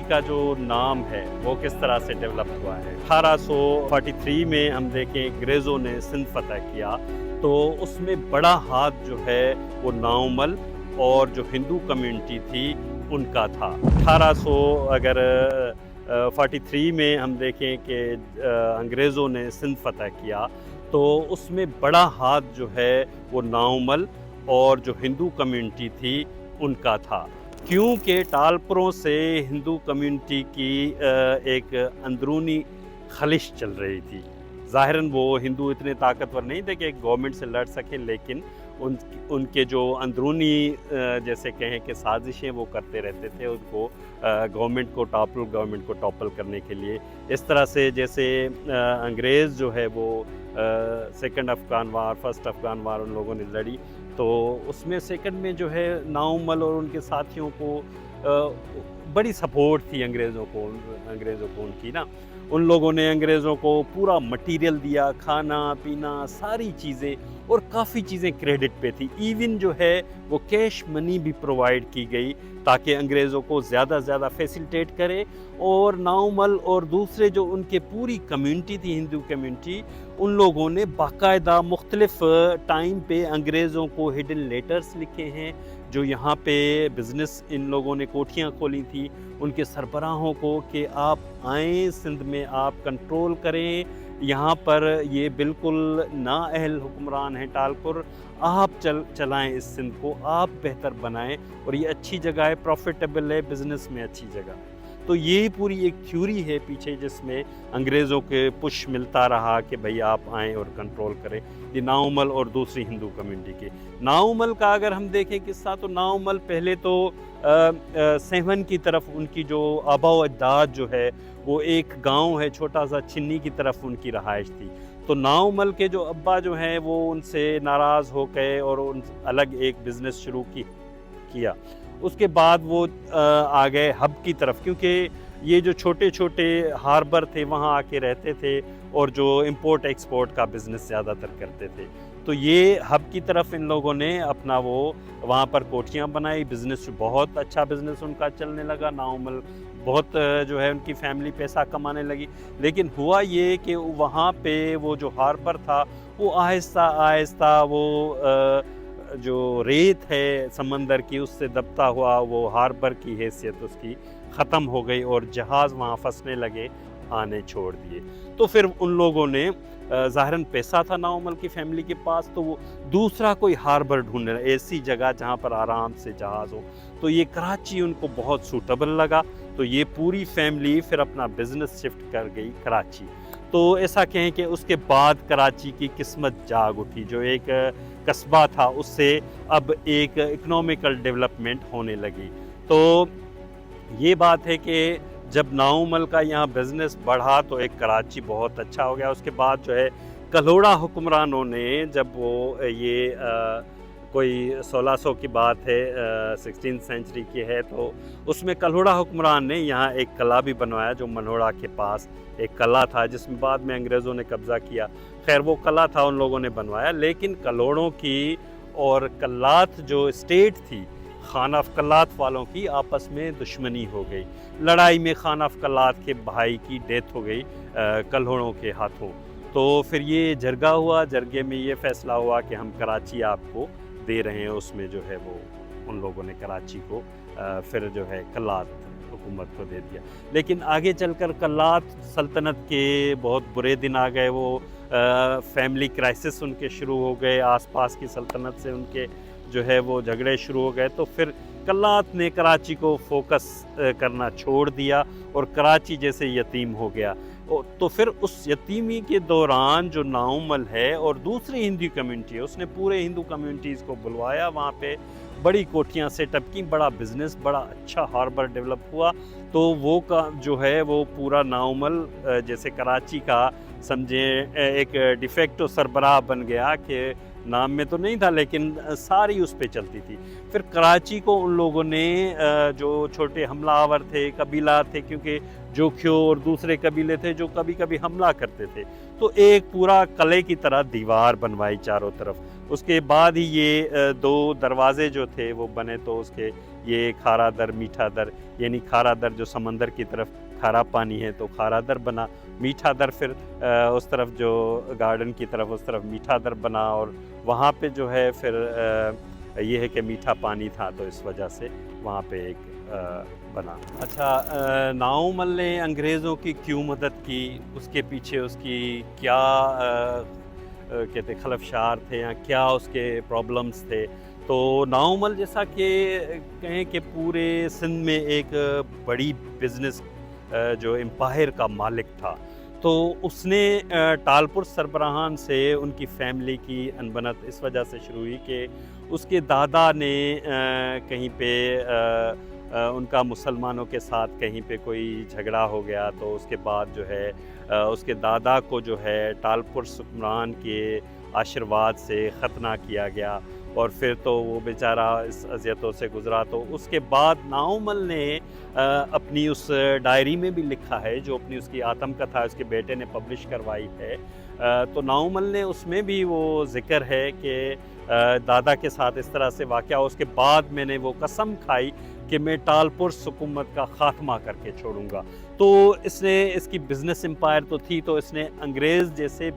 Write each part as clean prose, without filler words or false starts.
का जो नाम है वो किस तरह से डेवलप हुआ है। 1843 में हम देखें अंग्रेज़ों ने सिंध फतह किया, तो उसमें बड़ा हाथ जो है वो नाउमल और जो हिंदू कम्युनिटी थी उनका था। 1800 अगर 43 में हम देखें कि अंग्रेज़ों ने सिंध फतह किया, तो उसमें बड़ा हाथ जो है वो नाउमल और जो हिंदू कम्युनिटी थी उनका था, क्योंकि टालपुरों से हिंदू कम्युनिटी की एक अंदरूनी खलिश चल रही थी। ज़ाहिरन वो हिंदू इतने ताकतवर नहीं थे कि गवर्नमेंट से लड़ सकें, लेकिन उनके जो अंदरूनी जैसे कहें कि साजिशें वो करते रहते थे उनको गवर्नमेंट को टॉपल करने के लिए। इस तरह से जैसे अंग्रेज़ जो है वो सेकंड अफ़गान वार, फर्स्ट अफ़गान वार उन लोगों ने लड़ी, तो उसमें सेकंड में जो है नाउमल और उनके साथियों को बड़ी सपोर्ट थी अंग्रेज़ों को उनकी ना। उन लोगों ने अंग्रेज़ों को पूरा मटेरियल दिया, खाना पीना सारी चीज़ें, और काफ़ी चीज़ें क्रेडिट पे थी। इवन जो है वो कैश मनी भी प्रोवाइड की गई ताकि अंग्रेज़ों को ज़्यादा से ज़्यादा फैसिलिटेट करे। और नाउमल और दूसरे जो उनके पूरी कम्युनिटी थी, हिंदू कम्युनिटी, उन लोगों ने बाकायदा मुख्तलिफ टाइम पे अंग्रेज़ों को हिडन लेटर्स लिखे हैं, जो यहाँ पे बिज़नेस इन लोगों ने कोठियाँ खोली थी उनके सरबराहों को कि आप आएँ सिंध में, आप कंट्रोल करें, यहाँ पर ये बिल्कुल नाअहल हुक्मरान हैं टालपुर, आप चलाएं इस सिंध को, आप बेहतर बनाएं, और ये अच्छी जगह है, प्रॉफिटेबल है, बिज़नेस में अच्छी जगह है। तो ये पूरी एक थ्योरी है पीछे जिसमें अंग्रेज़ों के पुश मिलता रहा कि भाई आप आएँ और कंट्रोल करें। ये नाउमल और दूसरी हिंदू कम्युनिटी के। नाउमल का अगर हम देखें किस्सा, तो नाउमल पहले तो सेवन की तरफ उनकी जो आबा व अजदाद जो है वो एक गांव है छोटा सा, छिन्नी की तरफ उनकी रहाइश थी। तो नाउमल के जो अब्बा जो हैं वो उनसे नाराज़ हो गए और उन अलग एक बिज़नेस शुरू किया। उसके बाद वो आ गए हब की तरफ, क्योंकि ये जो छोटे छोटे हार्बर थे वहाँ आके रहते थे और जो इंपोर्ट एक्सपोर्ट का बिज़नेस ज़्यादातर करते थे। तो ये हब की तरफ इन लोगों ने अपना वो वहाँ पर कोठियाँ बनाई, बिज़नेस बहुत अच्छा बिज़नेस उनका चलने लगा। नाउमल बहुत जो है उनकी फैमिली पैसा कमाने लगी। लेकिन हुआ ये कि वहाँ पे वो जो हार्बर था वो आहिस्ता आहिस्ता वो जो रेत है समंदर की उससे दबता हुआ वो हार्बर की हैसियत उसकी ख़त्म हो गई और जहाज़ वहाँ फंसने लगे, आने छोड़ दिए। तो फिर उन लोगों ने ज़ाहिरन पैसा था नाउमल की फैमिली के पास, तो वो दूसरा कोई हार्बर ढूंढने, ऐसी जगह जहाँ पर आराम से जहाज़ हो। तो ये कराची उनको बहुत सूटेबल लगा, तो ये पूरी फैमिली फिर अपना बिज़नेस शिफ्ट कर गई कराची। तो ऐसा कहें कि उसके बाद कराची की किस्मत जाग उठी, जो एक कस्बा था उससे अब एक इकोनॉमिकल डेवलपमेंट होने लगी। तो ये बात है कि जब नाउमल का यहाँ बिज़नेस बढ़ा तो एक कराची बहुत अच्छा हो गया। उसके बाद जो है कल्होड़ा हुक्मरानों ने, जब वो ये कोई 1600 की बात है, 16th सेंचुरी की है, तो उसमें कल्होड़ा हुक्मरान ने यहाँ एक किला भी बनवाया, जो मनोड़ा के पास एक किला था जिसमें बाद में अंग्रेज़ों ने कब्ज़ा किया। खैर वो किला था उन लोगों ने बनवाया, लेकिन कल्होड़ों की और कल्लात जो स्टेट थी, खानफ कल्लात वालों की आपस में दुश्मनी हो गई। लड़ाई में खानफ कल्लात के भाई की डेथ हो गई कल्होड़ों के हाथों। तो फिर ये जरगा हुआ, जरगे में ये फ़ैसला हुआ कि हम कराची आपको दे रहे हैं। उसमें जो है वो उन लोगों ने कराची को फिर जो है कल्लात हुकूमत को दे दिया। लेकिन आगे चलकर कल्लात सल्तनत के बहुत बुरे दिन आ गए। वो फैमिली क्राइसिस उनके शुरू हो गए, आसपास की सल्तनत से उनके जो है वो झगड़े शुरू हो गए। तो फिर कल्लात ने कराची को फोकस करना छोड़ दिया और कराची जैसे यतीम हो गया। तो फिर उस यतीमी के दौरान जो नाउमल है और दूसरी हिंदू कम्युनिटी है, उसने पूरे हिंदू कम्युनिटीज़ को बुलवाया, वहाँ पे बड़ी कोठियाँ सेटअप की, बड़ा बिज़नेस, बड़ा अच्छा हार्बर डेवलप हुआ। तो वो का जो है वो पूरा नाउमल जैसे कराची का समझें एक डिफेक्टो सरबराह बन गया कि नाम में तो नहीं था लेकिन सारी उस पे चलती थी। फिर कराची को उन लोगों ने जो छोटे हमलावर थे, कबीला थे, क्योंकि जोखियो और दूसरे कबीले थे जो कभी कभी हमला करते थे, तो एक पूरा किले की तरह दीवार बनवाई चारों तरफ। उसके बाद ही ये दो दरवाजे जो थे वो बने, तो उसके یہ کھارا در میٹھا در، یعنی کھارا در جو سمندر کی طرف کھارا پانی ہے تو کھارا در بنا، میٹھا در پھر اس طرف جو گارڈن کی طرف اس طرف میٹھا در بنا، اور وہاں پہ جو ہے پھر یہ ہے کہ میٹھا پانی تھا تو اس وجہ سے وہاں پہ ایک بنا۔ اچھا، ناؤمل نے انگریزوں کی کیوں مدد کی، اس کے پیچھے اس کی کیا کہتے خلفشار تھے یا کیا اس کے پرابلمز تھے؟ تو ناؤمل جیسا کہ کہیں کہ پورے سندھ میں ایک بڑی بزنس جو امپائر کا مالک تھا، تو اس نے ٹالپور سربراہان سے ان کی فیملی کی انبنت اس وجہ سے شروع ہوئی کہ اس کے دادا نے کہیں پہ ان کا مسلمانوں کے ساتھ کہیں پہ کوئی جھگڑا ہو گیا، تو اس کے بعد جو ہے اس کے دادا کو جو ہے ٹالپور حکمران کے آشرواد سے ختنہ کیا گیا، اور پھر تو وہ بیچارہ اس اذیتوں سے گزرا۔ تو اس کے بعد ناؤمل نے اپنی اس ڈائری میں بھی لکھا ہے، جو اپنی اس کی آتم کتھا اس کے بیٹے نے پبلش کروائی ہے، تو ناؤمل نے اس میں بھی وہ ذکر ہے کہ دادا کے ساتھ اس طرح سے واقعہ، اس کے بعد میں نے وہ قسم کھائی کہ میں ٹالپور حکومت کا خاتمہ کر کے چھوڑوں گا۔ تو اس نے اس کی بزنس امپائر تو تھی، تو اس نے انگریز جیسے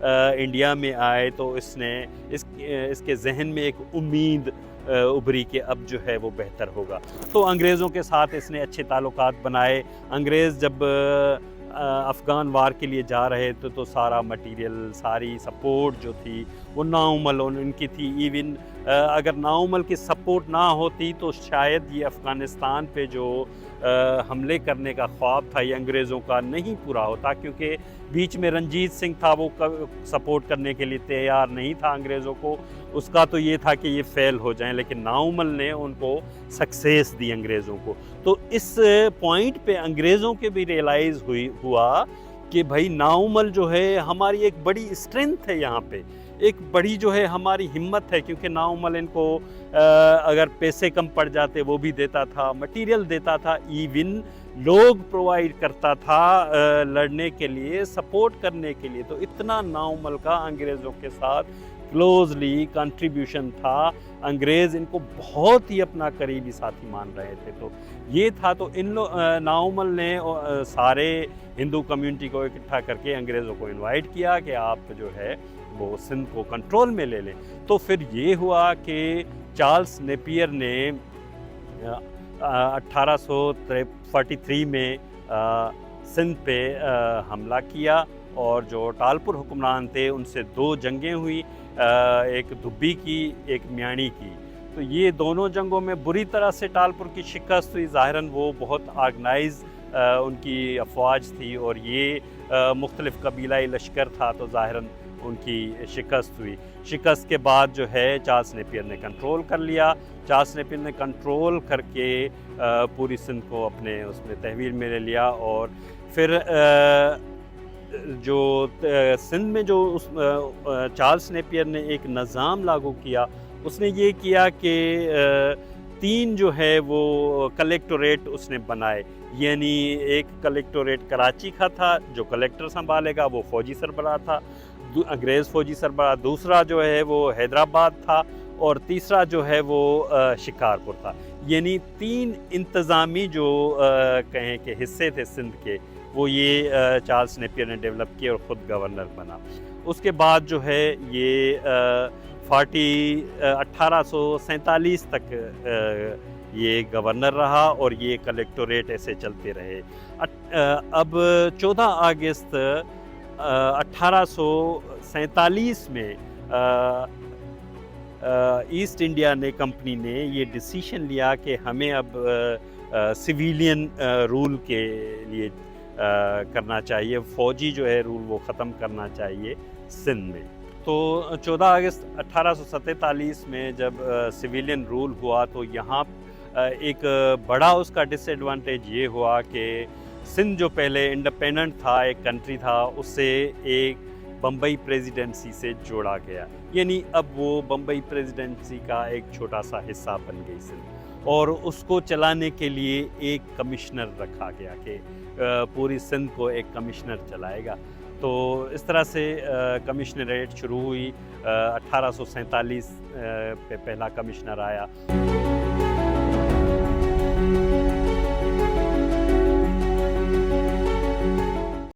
انڈیا میں آئے تو اس نے اس کے ذہن میں ایک امید ابھری کہ اب جو ہے وہ بہتر ہوگا، تو انگریزوں کے ساتھ اس نے اچھے تعلقات بنائے۔ انگریز جب افغان وار کے لیے جا رہے تھے تو سارا مٹیریل، ساری سپورٹ جو تھی وہ ناؤمل ان کی تھی۔ ایون اگر ناؤمل کی سپورٹ نہ ہوتی تو شاید یہ افغانستان پہ جو حملے کرنے کا خواب تھا یہ انگریزوں کا نہیں پورا ہوتا، کیونکہ بیچ میں رنجیت سنگھ تھا، وہ سپورٹ کرنے کے لیے تیار نہیں تھا انگریزوں کو، اس کا تو یہ تھا کہ یہ فیل ہو جائیں، لیکن ناؤمل نے ان کو سکسیس دی انگریزوں کو۔ تو اس پوائنٹ پہ انگریزوں کے بھی ریئلائز ہوا کہ بھائی ناؤمل جو ہے ہماری ایک بڑی اسٹرینتھ ہے، یہاں پہ ایک بڑی جو ہے ہماری ہمت ہے، کیونکہ ناؤمل ان کو اگر پیسے کم پڑ جاتے وہ بھی دیتا تھا، مٹیریل دیتا تھا، ایون لوگ پرووائڈ کرتا تھا لڑنے کے لیے، سپورٹ کرنے کے لیے۔ تو اتنا ناؤمل کا انگریزوں کے ساتھ کلوزلی کنٹریبیوشن تھا، انگریز ان کو بہت ہی اپنا قریبی ساتھی مان رہے تھے۔ تو یہ تھا، تو ناؤمل نے سارے ہندو کمیونٹی کو اکٹھا کر کے انگریزوں کو انوائٹ کیا کہ آپ جو ہے وہ سندھ کو کنٹرول میں لے لیں۔ تو پھر یہ ہوا کہ چارلس نیپیئر نے 1843 میں سندھ پہ حملہ کیا، اور جو ٹالپور حکمران تھے ان سے 2 جنگیں ہوئی، ایک دھبی کی ایک میانی کی۔ تو یہ دونوں جنگوں میں بری طرح سے ٹالپور کی شکست ہوئی، ظاہراً وہ بہت آرگنائز ان کی افواج تھی، اور یہ مختلف قبیلائی لشکر تھا، تو ظاہراً ان کی شکست ہوئی۔ شکست کے بعد جو ہے چارلس نیپیئر نے کنٹرول کر لیا۔ چارلس نیپیئر نے کنٹرول کر کے پوری سندھ کو اپنے اس میں تحویل میں لے لیا، اور پھر جو سندھ میں جو چارلس نیپیئر نے ایک نظام لاگو کیا، اس نے یہ کیا کہ 3 جو ہے وہ کلیکٹوریٹ اس نے بنائے، یعنی ایک کلیکٹوریٹ کراچی کا تھا جو کلیکٹر سنبھالے گا، وہ فوجی سربراہ تھا، انگریز فوجی سربراہ، دوسرا جو ہے وہ حیدرآباد تھا، اور تیسرا جو ہے وہ شکارپور تھا۔ یعنی 3 انتظامی جو کہیں کہ حصے تھے سندھ کے، وہ یہ چارلس نیپیئر نے ڈیولپ کیے اور خود گورنر بنا۔ اس کے بعد جو ہے یہ 1847 تک یہ گورنر رہا، اور یہ کلیکٹوریٹ ایسے چلتے رہے۔ اب 14 اگست 1847 میں ایسٹ انڈیا کمپنی نے یہ ڈیسیشن لیا کہ ہمیں اب سویلین رول کے لیے کرنا چاہیے، فوجی جو ہے رول وہ ختم کرنا چاہیے سندھ میں۔ تو 14 اگست 1847 میں جب سویلین رول ہوا، تو یہاں ایک بڑا اس کا ڈس ایڈوانٹیج یہ ہوا کہ سندھ جو پہلے انڈیپینڈنٹ تھا، ایک کنٹری تھا، اس سے ایک بمبئی پریزیڈنسی سے جوڑا گیا، یعنی اب وہ بمبئی پریزیڈنسی کا ایک چھوٹا سا حصہ بن گئی سندھ، اور اس کو چلانے کے لیے ایک کمشنر رکھا گیا کہ پوری سندھ کو ایک کمشنر چلائے گا۔ تو اس طرح سے کمشنریٹ شروع ہوئی۔ 1847 پہ پہلا کمشنر آیا۔